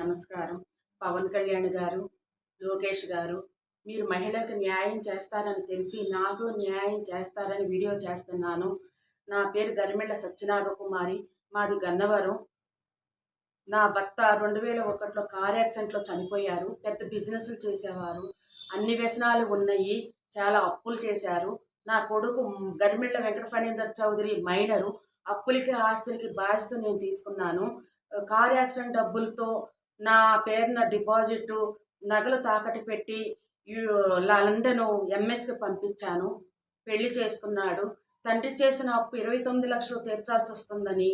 నమస్కారం. పవన్ కళ్యాణ్ గారు, లోకేష్ గారు, మీరు మహిళలకు న్యాయం చేస్తారని తెలిసి నాకు న్యాయం చేస్తారని వీడియో చేస్తున్నాను. నా పేరు గరిమెళ్ళ సత్యనాగకుమారి. మాది గన్నవరం. నా భర్త 2001లో కార్ యాక్సిడెంట్లో చనిపోయారు. పెద్ద బిజినెస్లు చేసేవారు. అన్ని వ్యసనాలు ఉన్నాయి. చాలా అప్పులు చేశారు. నా కొడుకు గరిమెళ్ళ వెంకట ఫణీందర్ చౌదరి మైనరు. అప్పులకి ఆస్తులకి బాధ్యత నేను తీసుకున్నాను. కార్ యాక్సిడెంట్ డబ్బులతో నా పేరున డిపాజిటు నగలు తాకట్టు పెట్టి లండను ఎంఎస్కి పంపించాను. పెళ్లి చేసుకున్నాడు. తండ్రి చేసిన అప్పు 29 లక్షలు తీర్చాల్సి వస్తుందని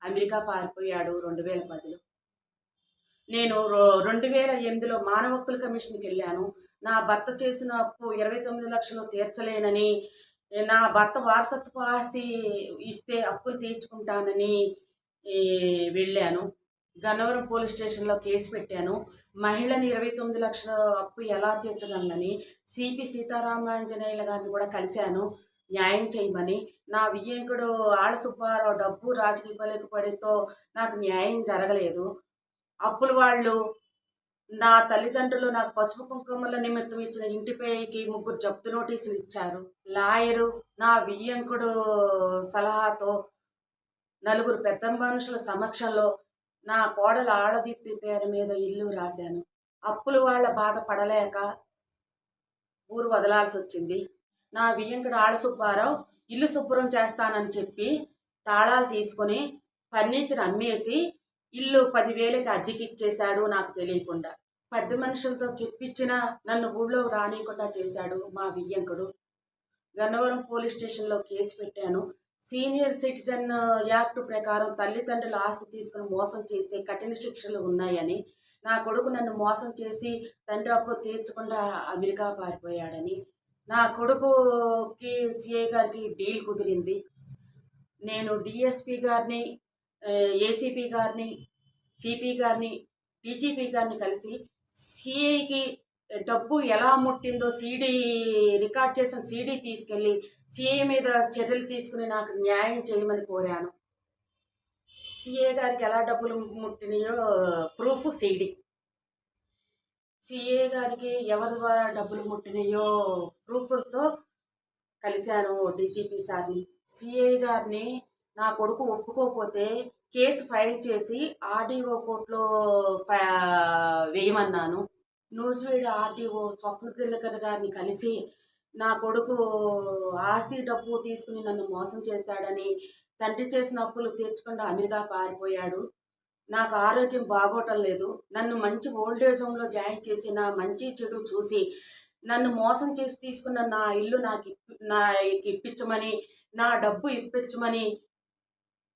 అమెరికా పారిపోయాడు 2010లో. నేను 2008లో మానవ హక్కుల కమిషన్కి వెళ్ళాను. నా భర్త చేసిన అప్పు 29 లక్షలు తీర్చలేనని, నా భర్త వారసత్వ ఆస్తి ఇస్తే అప్పులు తీర్చుకుంటానని వెళ్ళాను. గన్నవరం పోలీస్ స్టేషన్లో కేసు పెట్టాను. మహిళని 29 లక్షల అప్పు ఎలా తీర్చగలనని సిపి సీతారామాంజనేయుల గారిని కూడా కలిశాను న్యాయం చేయమని. నా వియ్యంకుడు ఆళ్ళ సుబ్బారావు డబ్బు రాజకీయ పలుకుబడితో నాకు న్యాయం జరగలేదు. అప్పుల వాళ్ళు నా తల్లిదండ్రులు నాకు పసుపు కుంకుమల నిమిత్తం ఇచ్చిన ఇంటిపైకి 3 జప్తు నోటీసులు ఇచ్చారు. లాయరు నా వియ్యంకుడు సలహాతో 4 పెద్ద మనుషుల సమక్షంలో నా కోడలు ఆడదీప్తి పేరు మీద ఇల్లు రాశాను. అప్పులు వాళ్ళ బాధ పడలేక ఊరు వదలాల్సి వచ్చింది. నా వియ్యంకుడు ఆళ్ళ సుబ్బారావు ఇల్లు శుభ్రం చేస్తానని చెప్పి తాళాలు తీసుకొని ఫర్నిచర్ అమ్మేసి ఇల్లు 10,000కి అద్దెకిచ్చేశాడు నాకు తెలియకుండా. పెద్ద మనుషులతో చెప్పించిన నన్ను ఊళ్ళో రానియకుండా చేశాడు మా వియ్యంకుడు. గన్నవరం పోలీస్ స్టేషన్లో కేసు పెట్టాను. సీనియర్ సిటిజన్ యాక్ట్ ప్రకారం తల్లిదండ్రుల ఆస్తి తీసుకుని మోసం చేస్తే కఠిన శిక్షలు ఉన్నాయని, నా కొడుకు నన్ను మోసం చేసి తండ్రి అప్పు తీర్చకుండా అమెరికా పారిపోయాడని, నా కొడుకుకి సిఐ గారికి డీల్ కుదిరింది. నేను డిఎస్పి గారిని, ఏసీపీ గారిని, సిపి గారిని, డీజీపీ గారిని కలిసి సిఐకి డబ్బు ఎలా ముట్టిందో రికార్డ్ చేసిన సీడీ తీసుకెళ్ళి సిఐ మీద చర్యలు తీసుకుని నాకు న్యాయం చేయమని కోరాను. సిఐ గారికి ఎలా డబ్బులు ముట్టినాయో ప్రూఫ్ సీడీ. సిఐ గారికి ఎవరి ద్వారా డబ్బులు ముట్టినాయో ప్రూఫ్లతో కలిశాను డీజీపీ సార్ని. సిఐ గారిని నా కొడుకు ఒప్పుకోకపోతే కేసు ఫైల్ చేసి ఆర్డీఓ కోర్టులో వేయమన్నాను. నూజివీడు ఆర్డీఓ స్వప్న తిలకర్ గారిని కలిసి నా కొడుకు ఆస్తి డబ్బు తీసుకుని నన్ను మోసం చేస్తాడని, తండ్రి చేసిన అప్పులు తీర్చకుండా అమెరికా పారిపోయాడు, నాకు ఆరోగ్యం బాగోటం లేదు, నన్ను మంచి ఓల్డేజ్ హోమ్లో జాయిన్ చేసి నా మంచి చెడు చూసి నన్ను మోసం చేసి తీసుకున్న నా ఇల్లు నాకు ఇప్పించమని, నా డబ్బు ఇప్పించమని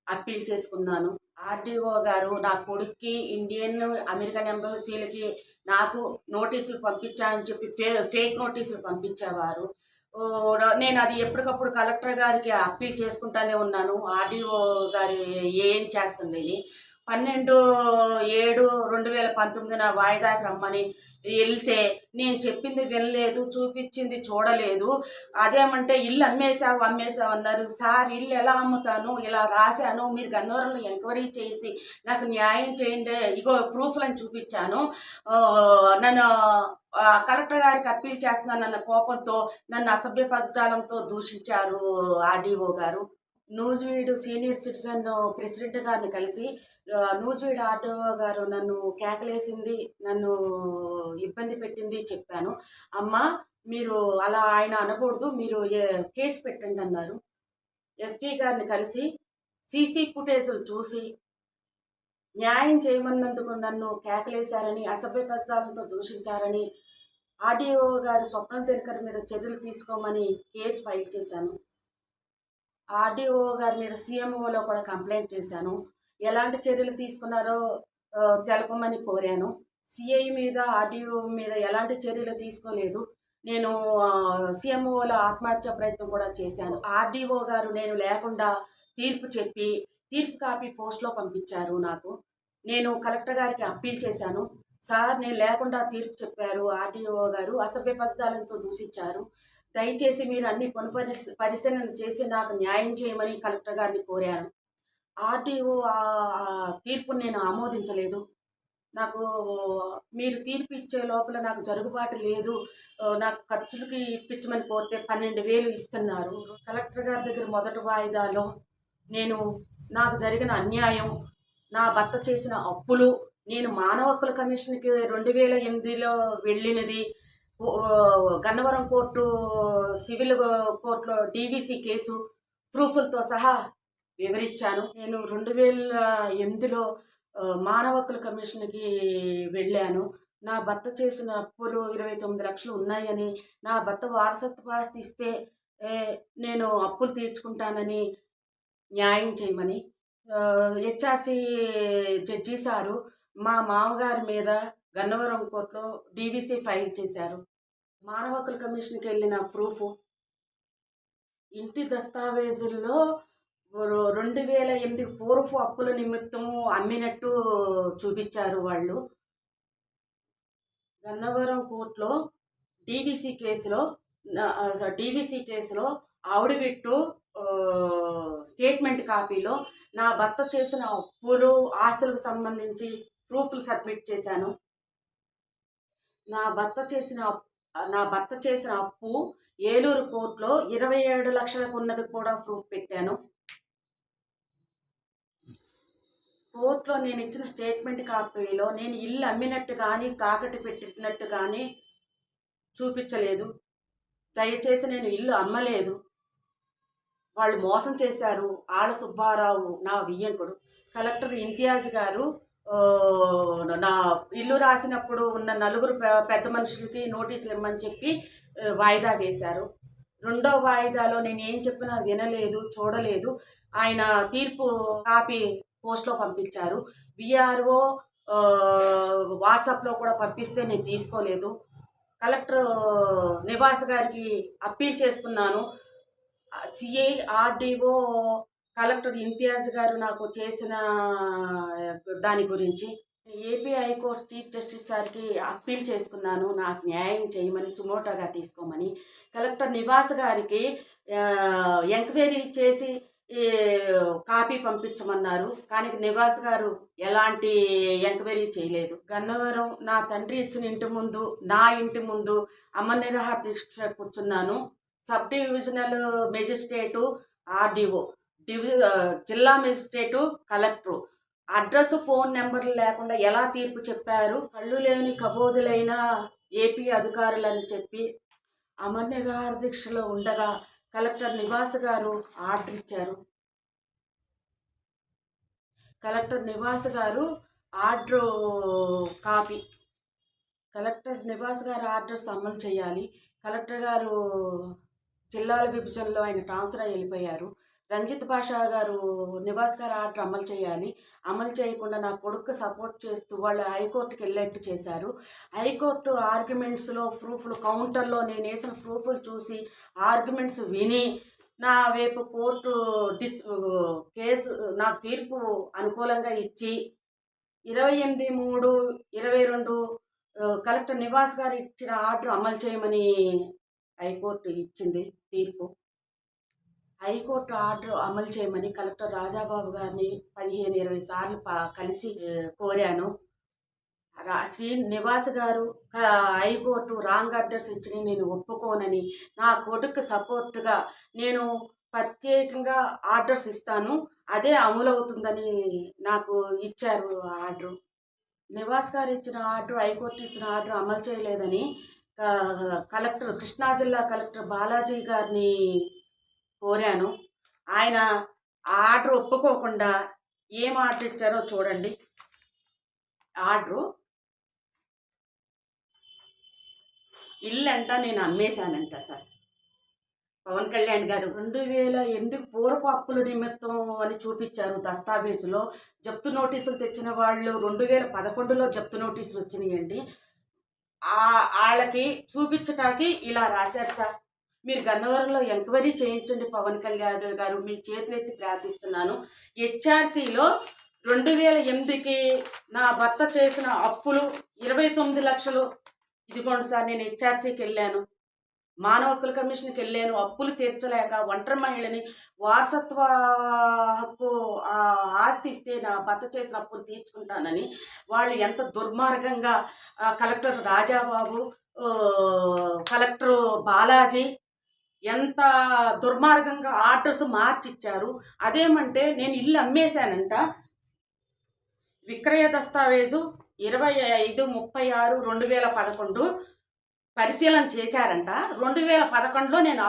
అప్పీల్ చేసుకున్నాను. ఆర్డీఓ గారు నా కొడుక్కి ఇండియన్ అమెరికన్ ఎంబసీలకి నాకు నోటీసులు పంపించాలని చెప్పి ఫేక్ నోటీసులు పంపించేవారు. నేను అది ఎప్పటికప్పుడు కలెక్టర్ గారికి అప్పీల్ చేసుకుంటానే ఉన్నాను. ఆర్డీఓ గారు ఏం చేస్తుందని 12/7/2019 వాయిదాకి రమ్మని వెళ్తే నేను చెప్పింది వినలేదు, చూపించింది చూడలేదు. అదేమంటే ఇల్లు అమ్మేశావు అన్నారు. సార్ ఇల్లు ఎలా అమ్ముతాను, ఇలా రాశాను, మీరు గన్నవరంలో ఎంక్వైరీ చేసి నాకు న్యాయం చేయండి, ఇగో ప్రూఫ్లను చూపించాను, నన్ను కలెక్టర్ గారికి అప్పీల్ చేస్తున్నానన్న కోపంతో నన్ను అసభ్య పదజాలంతో దూషించారు ఆర్డీఓ గారు. నూజివీడు సీనియర్ సిటిజన్ ప్రెసిడెంట్ గారిని కలిసి నూజివీడు ఆర్డీఓ గారు నన్ను కేకలేసింది, నన్ను ఇబ్బంది పెట్టింది చెప్పాను. అమ్మ మీరు అలా ఆయన అనకూడదు, మీరు కేసు పెట్టండి అన్నారు. ఎస్పీ గారిని కలిసి సీసీ ఫుటేజులు చూసి న్యాయం చేయమన్నందుకు నన్ను కేకలేశారని, అసభ్య పదాలతో దూషించారని ఆర్డీఓ గారు స్వప్న దినకర్ మీద చర్యలు తీసుకోమని కేసు ఫైల్ చేశాను. ఆర్డీఓ గారి మీద సీఎంఓలో కూడా కంప్లైంట్ చేశాను. ఎలాంటి చర్యలు తీసుకున్నారో తెలపమని కోరాను. సిఐ మీద ఆర్డీఓ మీద ఎలాంటి చర్యలు తీసుకోలేదు. నేను సీఎంఓలో ఆత్మహత్య ప్రయత్నం కూడా చేశాను. ఆర్డీఓ గారు నేను లేకుండా తీర్పు చెప్పి తీర్పు కాపీ పోస్ట్లో పంపించారు నాకు. నేను కలెక్టర్ గారికి అప్పీల్ చేశాను. సార్ నేను లేకుండా తీర్పు చెప్పారు ఆర్డీఓ గారు, అసభ్య పదాలతో దూషించారు, దయచేసి మీరు అన్ని పరిశీలనలు చేసి నాకు న్యాయం చేయమని కలెక్టర్ గారిని కోరాను. ఆర్డీఓ తీర్పును నేను ఆమోదించలేదు. నాకు మీరు తీర్పు ఇచ్చే లోపల నాకు జరుగుబాటు లేదు, నాకు ఖర్చులకి ఇప్పించమని కోరితే 12,000 ఇస్తున్నారు. కలెక్టర్ గారి దగ్గర మొదటి వాయిదాలో నేను నాకు జరిగిన అన్యాయం, నా భర్త చేసిన అప్పులు, నేను మానవ హక్కుల కమిషన్కి 2008లో వెళ్ళినది, గన్నవరం కోర్టు సివిల్ కోర్టులో డీవీసీ కేసు ప్రూఫ్లతో సహా వివరించాను. నేను 2008లో మానవ హక్కుల కమిషన్కి వెళ్ళాను. నా భర్త చేసిన అప్పులు 29 లక్షలు ఉన్నాయని, నా భర్త వారసత్వ ఆస్తి ఇస్తే నేను అప్పులు తీర్చుకుంటానని న్యాయం చేయమని హెచ్ఆర్సి జడ్జి సారు మా మామగారి మీద గన్నవరం కోర్టులో డీవీసీ ఫైల్ చేశారు. మానవ హక్కుల కమిషన్కి వెళ్ళిన ప్రూఫ్, ఇంటి దస్తావేజుల్లో 2008 పూర్వపు అప్పుల నిమిత్తం అమ్మినట్టు చూపించారు వాళ్ళు. గన్నవరం కోర్టులో డీవీసీ కేసులో ఆవిడ పెట్టు స్టేట్మెంట్ కాపీలో నా భర్త చేసిన అప్పులు ఆస్తులకు సంబంధించి ప్రూఫ్లు సబ్మిట్ చేశాను. నా భర్త చేసిన అప్పు ఏలూరు కోర్టులో 27 లక్షలకు ఉన్నది కూడా ప్రూఫ్ పెట్టాను. కోర్టులో నేను ఇచ్చిన స్టేట్మెంట్ కాపీలో నేను ఇల్లు అమ్మినట్టు కానీ తాకట్టు పెట్టినట్టు కానీ చూపించలేదు. దయచేసి నేను ఇల్లు అమ్మలేదు, వాళ్ళు మోసం చేశారు. ఆళ్ళ సుబ్బారావు నా వియ్యంకుడు. కలెక్టర్ ఇంతియాజ్ గారు నా ఇల్లు రాసినప్పుడు ఉన్న 4 పెద్ద మనుషులకి నోటీసులు ఇమ్మని చెప్పి వాయిదా వేశారు. రెండో వాయిదాలో నేను ఏం చెప్పినా వినలేదు, చూడలేదు. ఆయన తీర్పు కాపీ పోస్ట్లో పంపించారు. విఆర్ఓ వాట్సాప్లో కూడా పంపిస్తే నేను తీసుకోలేదు. కలెక్టర్ నివాస్ గారికి అప్పీల్ చేసుకున్నాను. సిఐ ఆర్డీఓ కలెక్టర్ ఇంతియాజ్ గారు నాకు చేసిన దాని గురించి ఏపీ హైకోర్టు చీఫ్ జస్టిస్ సార్కి అప్పీల్ చేసుకున్నాను, నాకు న్యాయం చేయమని, సుమోటోగా తీసుకోమని. కలెక్టర్ నివాస్ గారికి ఎంక్వైరీ చేసి కాపీ పంపించమన్నారు, కానీ నివాస్ గారు ఎలాంటి ఎంక్వైరీ చేయలేదు. గన్నవరం నా తండ్రి ఇచ్చిన ఇంటి ముందు, నా ఇంటి ముందు అమర నిరాహార దీక్ష కూర్చున్నాను. సబ్ డివిజనల్ మెజిస్ట్రేటు ఆర్డీఓ, జిల్లా మెజిస్ట్రేటు కలెక్టరు అడ్రస్ ఫోన్ నెంబర్లు లేకుండా ఎలా తీర్పు చెప్పారు, కళ్ళు లేని కబోదులైన ఏపీ అధికారులని చెప్పి అమర నిరాహార దీక్షలో ఉండగా కలెక్టర్ నివాస్ గారు ఆర్డర్ ఇచ్చారు. కలెక్టర్ నివాస్ గారు ఆర్డర్ కాపీ, కలెక్టర్ నివాస్ గారు ఆర్డర్స్ అమలు చేయాలి. కలెక్టర్ గారు జిల్లాల విభజనలో ఆయన ట్రాన్స్ఫర్ అయ్యి వెళ్ళిపోయారు. రంజిత్ పాషా గారు నివాస్ గారు ఆర్డర్ అమలు చేయాలి. అమలు చేయకుండా నా కొడుకు సపోర్ట్ చేస్తూ వాళ్ళు హైకోర్టుకి వెళ్ళేట్టు చేశారు. హైకోర్టు ఆర్గ్యుమెంట్స్లో ప్రూఫ్లు, కౌంటర్లో నేను వేసిన ప్రూఫ్లు చూసి ఆర్గ్యుమెంట్స్ విని నా వైపు కోర్టు కేసు నాకు తీర్పు అనుకూలంగా ఇచ్చి 28/3/22 కలెక్టర్ నివాస్ గారు ఇచ్చిన ఆర్డర్ అమలు చేయమని హైకోర్టు ఇచ్చింది తీర్పు. హైకోర్టు ఆర్డర్ అమలు చేయమని కలెక్టర్ రాజాబాబు గారిని 15-20 సార్లు కలిసి కోరాను. శ్రీ నివాస్ గారు హైకోర్టు రాంగ్ ఆర్డర్స్ ఇచ్చి నేను ఒప్పుకోనని, నా కొడుకు సపోర్టుగా నేను ప్రత్యేకంగా ఆర్డర్స్ ఇస్తాను, అదే అమలవుతుందని నాకు ఇచ్చారు ఆర్డరు. నివాస్ గారు ఇచ్చిన ఆర్డర్, హైకోర్టు ఇచ్చిన ఆర్డర్ అమలు చేయలేదని కలెక్టర్, కృష్ణా జిల్లా కలెక్టర్ బాలాజీ గారిని కోరాను. ఆయన ఆర్డర్ ఒప్పుకోకుండా ఏం ఆర్డర్ ఇచ్చారో చూడండి. ఆర్డరు, ఇల్లు అంట నేను అమ్మేశానంట సార్. పవన్ కళ్యాణ్ గారు 2008 పూర్వపు అప్పుల నిమిత్తం అని చూపించారు దస్తావేజులో. జప్తు నోటీసులు తెచ్చిన వాళ్ళు 2011లో జప్తు నోటీసులు వచ్చినాయండి. వాళ్ళకి చూపించటానికి ఇలా రాశారు సార్. మీరు గన్నవరంలో ఎంక్వైరీ చేయించండి పవన్ కళ్యాణ్ గారు, మీ చేతులెత్తి ప్రార్థిస్తున్నాను. హెచ్ఆర్సీలో 2008కి నా భర్త చేసిన అప్పులు 29 లక్షలు. ఇదిగోండి సార్, నేను హెచ్ఆర్సీకి వెళ్ళాను. మానవ హక్కుల కమిషన్కి వెళ్ళాను, అప్పులు తీర్చలేక ఒంటరి మహిళని వారసత్వ హక్కు ఆస్తి ఇస్తే నా భర్త చేసిన అప్పులు తీర్చుకుంటానని వాళ్ళు ఎంత దుర్మార్గంగా కలెక్టర్ రాజాబాబు, కలెక్టర్ బాలాజీ ఎంత దుర్మార్గంగా ఆర్డర్స్ మార్చిచ్చారు. అదేమంటే నేను ఇల్లు అమ్మేశానంట, విక్రయ దస్తావేజు 25/36/2011 పరిశీలన చేశారంట. 2011లో నేను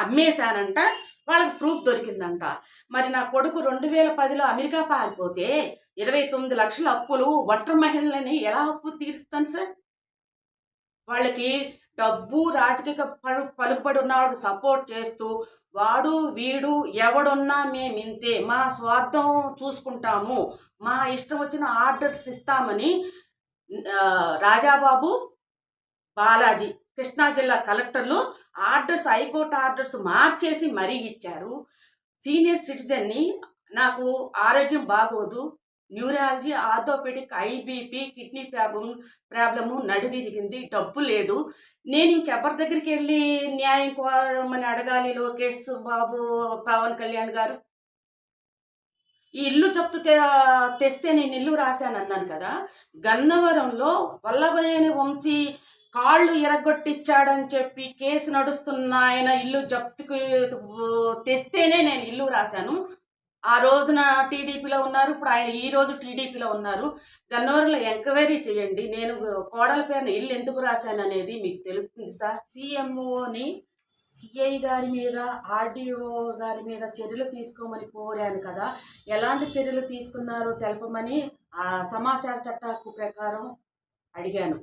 అమ్మేశానంట, వాళ్ళకి ప్రూఫ్ దొరికిందంట. మరి నా కొడుకు 2010లో అమెరికా పారిపోతే 29 లక్షల అప్పులు ఒంటరి మహిళలని ఎలా అప్పు తీరుస్తాను సార్? వాళ్ళకి డబ్బు రాజకీయ పలుకుబడి ఉన్న వాళ్ళకి సపోర్ట్ చేస్తూ వాడు వీడు ఎవడున్నా మేమింతే, మా స్వార్థం చూసుకుంటాము, మా ఇష్టం వచ్చిన ఆర్డర్స్ ఇస్తామని రాజాబాబు, బాలాజీ కృష్ణా జిల్లా కలెక్టర్లు ఆర్డర్స్, హైకోర్టు ఆర్డర్స్ మార్చేసి మరీ ఇచ్చారు. సీనియర్ సిటిజన్ని, నాకు ఆరోగ్యం బాగోదు, neurology, orthopaedic, IBP, kidney problem, నడివిరిగింది, డబ్బు లేదు, నేను ఇంకెవరి దగ్గరికి వెళ్ళి న్యాయం కోరమని అడగాలి? లోకేష్ బాబు, పవన్ కళ్యాణ్ గారు, ఈ ఇల్లు జప్తు తెస్తే నేను ఇల్లు రాశానన్నాను కదా. గన్నవరంలో వల్లభనేని వంశీ కాళ్ళు ఎరగొట్టిచ్చాడని చెప్పి కేసు నడుస్తున్న ఆయన ఇల్లు జప్తుకు తెస్తేనే నేను ఇల్లు రాశాను. ఆ రోజున టీడీపీలో ఉన్నారు, ఇప్పుడు ఆయన ఈ రోజు టీడీపీలో ఉన్నారు. గన్నవరంలో ఎంక్వైరీ చేయండి, నేను కోడల పేరున ఇల్లు ఎందుకు రాశాను అనేది మీకు తెలుస్తుంది సార్. సీఎంఓని సిఐ గారి మీద, ఆర్డీఓ గారి మీద చర్యలు తీసుకోమని కోరాను కదా, ఎలాంటి చర్యలు తీసుకున్నారో తెలపమని సమాచార చట్ట హక్కు ప్రకారం అడిగాను.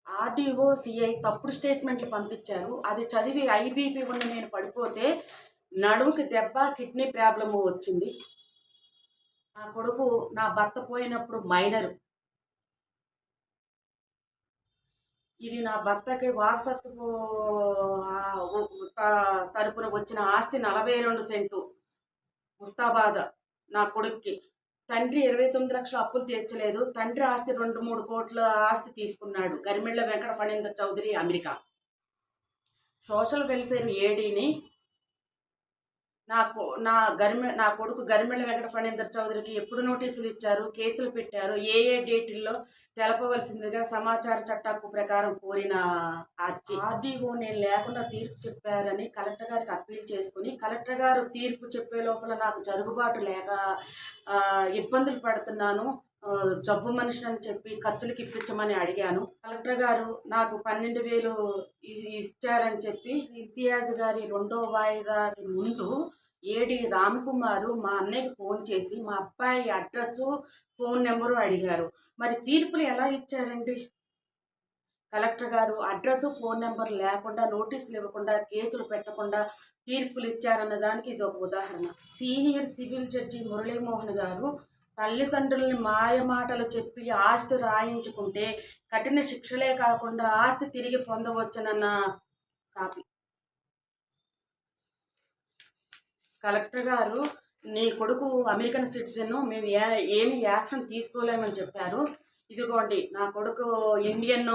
ఆర్డీఓ, సిఐ తప్పుడు స్టేట్మెంట్లు పంపించారు. అది చదివి ఐబీపీ ఉన్న నేను పడిపోతే నడుముకి దెబ్బ, కిడ్నీ ప్రాబ్లము వచ్చింది. నా కొడుకు, నా భర్త పోయినప్పుడు మైనరు. ఇది నా భర్తకి వారసత్వ తరపున వచ్చిన ఆస్తి 42 సెంటు ముస్తాబాద్ నా కొడుక్కి. తండ్రి 29 లక్షల అప్పులు తీర్చలేదు. తండ్రి ఆస్తి 2-3 కోట్ల ఆస్తి తీసుకున్నాడు. Garimella Venkata Phanindar Chowdary, America. Social welfare ఏడీని నా కొడుకు గరిమెళ్ళ వెంకట ఫణీందర్ చౌదరికి ఎప్పుడు నోటీసులు ఇచ్చారు, కేసులు పెట్టారు, ఏ డేటుల్లో తెలపవలసిందిగా సమాచార చట్టకు ప్రకారం కోరిన ఆర్డీఓ నేను లేకుండా తీర్పు చెప్పారని కలెక్టర్ గారికి అప్పీల్ చేసుకుని, కలెక్టర్ గారు తీర్పు చెప్పే లోపల నాకు జరుగుబాటు లేక ఇబ్బందులు పడుతున్నాను, జబ్బు మనిషి అని చెప్పి ఖర్చులకి ఇప్పించమని అడిగాను. కలెక్టర్ గారు నాకు 12,000 ఇచ్చారని చెప్పి, ఇంతియాజ్ గారి 2వ వాయిదాకి ముందు ఏడి రామ్కుమారు మా అన్నయ్యకి ఫోన్ చేసి మా అబ్బాయి అడ్రస్సు, ఫోన్ నెంబరు అడిగారు. మరి తీర్పులు ఎలా ఇచ్చారండి? కలెక్టర్ గారు అడ్రస్, ఫోన్ నెంబర్ లేకుండా, నోటీసులు ఇవ్వకుండా, కేసులు పెట్టకుండా తీర్పులు ఇచ్చారన్న దానికి ఇది ఒక ఉదాహరణ. సీనియర్ సివిల్ జడ్జి మురళీమోహన్ గారు తల్లిదండ్రులని మాయమాటలు చెప్పి ఆస్తి రాయించుకుంటే కఠిన శిక్షలే కాకుండా ఆస్తి తిరిగి పొందవచ్చునన్న కాపీ. కలెక్టర్ గారు, నీ కొడుకు అమెరికన్ సిటిజన్, మేము ఏమి యాక్షన్ తీసుకోలేమని చెప్పారు. ఇదిగోండి నా కొడుకు Indian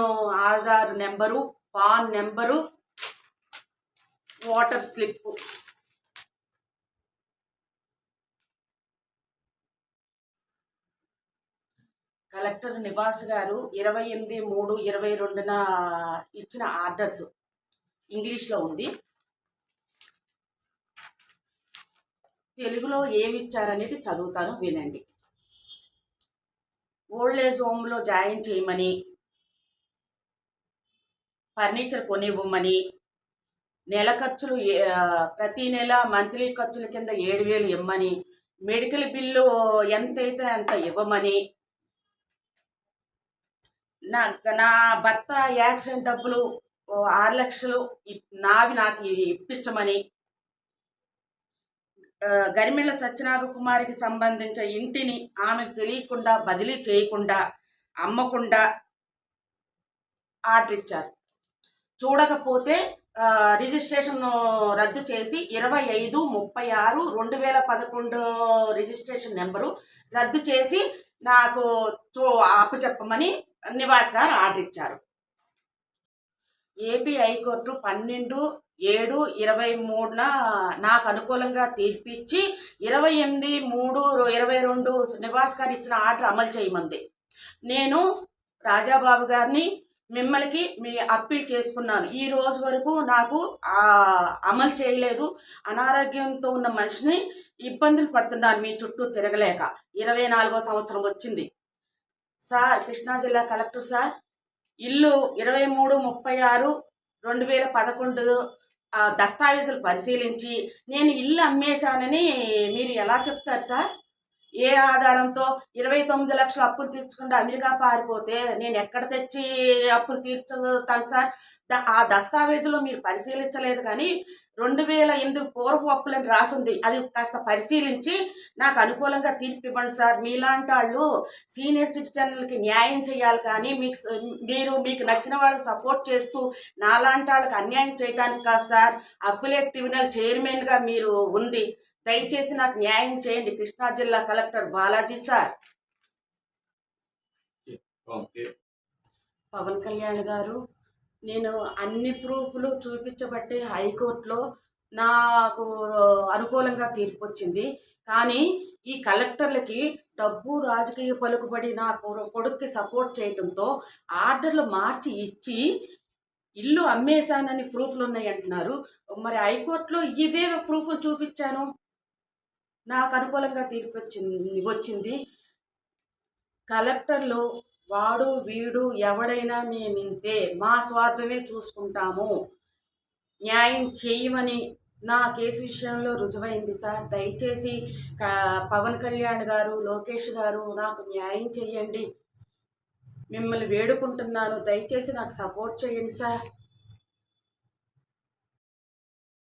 Aadhaar number, pan number, water slip. Collector Nivas గారు 28/3/22న ఇచ్చిన ఆర్డర్స్ ఇంగ్లీష్లో ఉంది. తెలుగులో ఏమి ఇచ్చారనేది చదువుతాను, వినండి. ఓల్డ్ ఏజ్ హోమ్లో జాయిన్ చేయమని, ఫర్నిచర్ కొనివ్వమని, నెల ఖర్చులు ప్రతి నెల మంత్లీ ఖర్చుల కింద 7,000 ఇవ్వమని, మెడికల్ బిల్లు ఎంతైతే అంత ఇవ్వమని, నా భర్త యాక్సిడెంట్ డబ్బులు 6 లక్షలు నాకు ఇప్పించమని, గరిమెళ్ళ సత్యనాగకుమారికి సంబంధించిన ఇంటిని ఆమెకు తెలియకుండా, బదిలీ చేయకుండా, అమ్మకుండా ఆర్డర్ ఇచ్చారు. చూడకపోతే రిజిస్ట్రేషన్ రద్దు చేసి 25/36/2011 రిజిస్ట్రేషన్ నెంబరు రద్దు చేసి నాకు అప్పచెప్పమని నివాస్ గారు ఆర్డర్ ఇచ్చారు. ఏపీ హైకోర్టు 12/7/23న నాకు అనుకూలంగా తీర్పిచ్చి 28/3/22 నివాస్ గారు ఇచ్చిన ఆర్డర్ అమలు చేయమంది. నేను రాజాబాబు గారిని మిమ్మల్ని మీ అప్పీల్ చేసుకున్నాను. ఈ రోజు వరకు నాకు అమలు చేయలేదు. అనారోగ్యంతో ఉన్న మనిషిని ఇబ్బందులు పడుతున్నాను మీ చుట్టూ తిరగలేక. 24వ సంవత్సరం వచ్చింది సార్. కృష్ణా జిల్లా కలెక్టర్ సార్, ఇల్లు 23/36/2011 దస్తావేజులు పరిశీలించి నేను ఇల్లు అమ్మేశానని మీరు ఎలా చెప్తారు సార్? ఏ ఆధారంతో 29 లక్షల అప్పులు తీర్చకుండా అమెరికా పారిపోతే నేను ఎక్కడ తెచ్చి అప్పులు తీర్చుతాను సార్? ఆ దస్తావేజులో మీరు పరిశీలించలేదు, కానీ 2008 పూర్వపు అప్పులని రాసుంది. అది కాస్త పరిశీలించి నాకు అనుకూలంగా తీర్పు ఇవ్వండి సార్. మీలాంటి వాళ్ళు సీనియర్ సిటిజన్లకి న్యాయం చేయాలి, కానీ మీకు నచ్చిన వాళ్ళకి సపోర్ట్ చేస్తూ నాలాంటి వాళ్ళకి అన్యాయం చేయడానికి కాదు సార్. అప్పులేట్ ట్రిబ్యునల్ చైర్మన్గా మీరు ఉంది. దయచేసి నాకు న్యాయం చేయండి. కృష్ణా జిల్లా కలెక్టర్ బాలాజీ సార్. పవన్ కళ్యాణ్ గారు, నేను అన్ని ప్రూఫ్లు చూపించబట్టే హైకోర్టులో నాకు అనుకూలంగా తీర్పు వచ్చింది. కానీ ఈ కలెక్టర్లకి డబ్బు, రాజకీయ పలుకుబడి నా కొడుక్కి సపోర్ట్ చేయడంతో ఆర్డర్లు మార్చి ఇచ్చి ఇల్లు అమ్మేశానని ప్రూఫ్లు ఉన్నాయి అంటున్నారు. మరి హైకోర్టులో ఇవే ప్రూఫ్లు చూపించాను, నాకు అనుకూలంగా తీర్పు వచ్చింది. కలెక్టర్లు వాడు వీడు ఎవడైనా మేమింతే, మా స్వార్థమే చూసుకుంటాము, న్యాయం చేయమని నా కేసు విషయంలో రుజువైంది సార్. దయచేసి పవన్ కళ్యాణ్ గారు, లోకేష్ గారు నాకు న్యాయం చేయండి. మిమ్మల్ని వేడుకుంటున్నాను, దయచేసి నాకు సపోర్ట్ చేయండి సార్.